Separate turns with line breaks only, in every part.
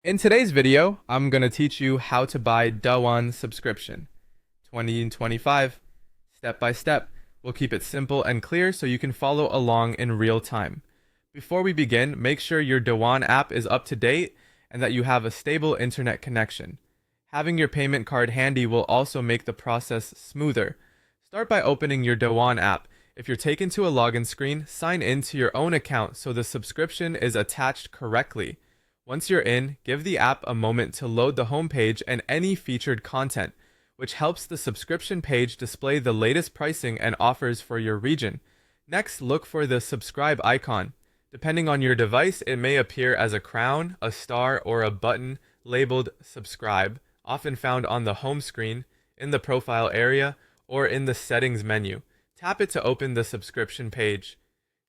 In today's video, I'm going to teach you how to buy Douwan subscription 2025 step by step. We'll keep it simple and clear so you can follow along in real time. Before we begin, make sure your Douwan app is up to date and that you have a stable internet connection. Having your payment card handy will also make the process smoother. Start by opening your Douwan app. If you're taken to a login screen, sign in to your own account so the subscription is attached correctly. Once you're in, give the app a moment to load the homepage and any featured content, which helps the subscription page display the latest pricing and offers for your region. Next, look for the subscribe icon. Depending on your device, it may appear as a crown, a star, or a button labeled subscribe, often found on the home screen, in the profile area, or in the settings menu. Tap it to open the subscription page.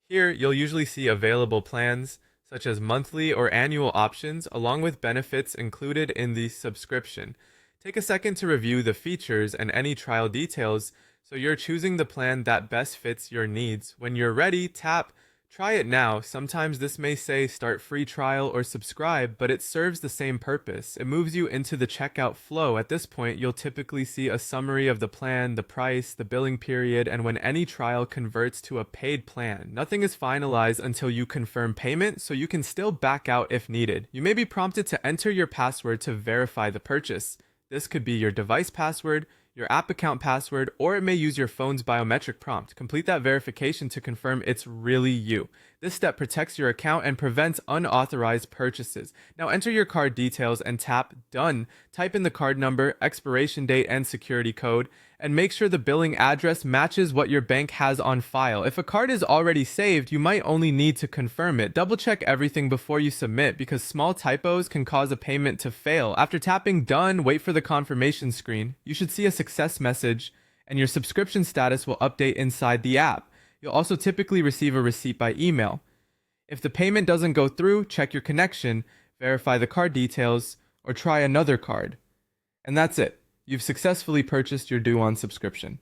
Here, you'll usually see available plans, such as monthly or annual options, along with benefits included in the subscription. Take a second to review the features and any trial details so you're choosing the plan that best fits your needs. When you're ready, tap Try it now. Sometimes this may say start free trial or subscribe, but it serves the same purpose. It moves you into the checkout flow. At this point, you'll typically see a summary of the plan, the price, the billing period, and when any trial converts to a paid plan. Nothing is finalized until you confirm payment, so you can still back out if needed. You may be prompted to enter your password to verify the purchase. This could be your device password, your app account password, or it may use your phone's biometric prompt. Complete that verification to confirm it's really you. This step protects your account and prevents unauthorized purchases. Now enter your card details and tap Done. Type in the card number, expiration date, and security code, and make sure the billing address matches what your bank has on file. If a card is already saved, you might only need to confirm it. Double check everything before you submit because small typos can cause a payment to fail. After tapping Done, wait for the confirmation screen. You should see a success message and your subscription status will update inside the app. You'll also typically receive a receipt by email. If the payment doesn't go through, check your connection, verify the card details, or try another card. And that's it. You've successfully purchased your Douwan subscription.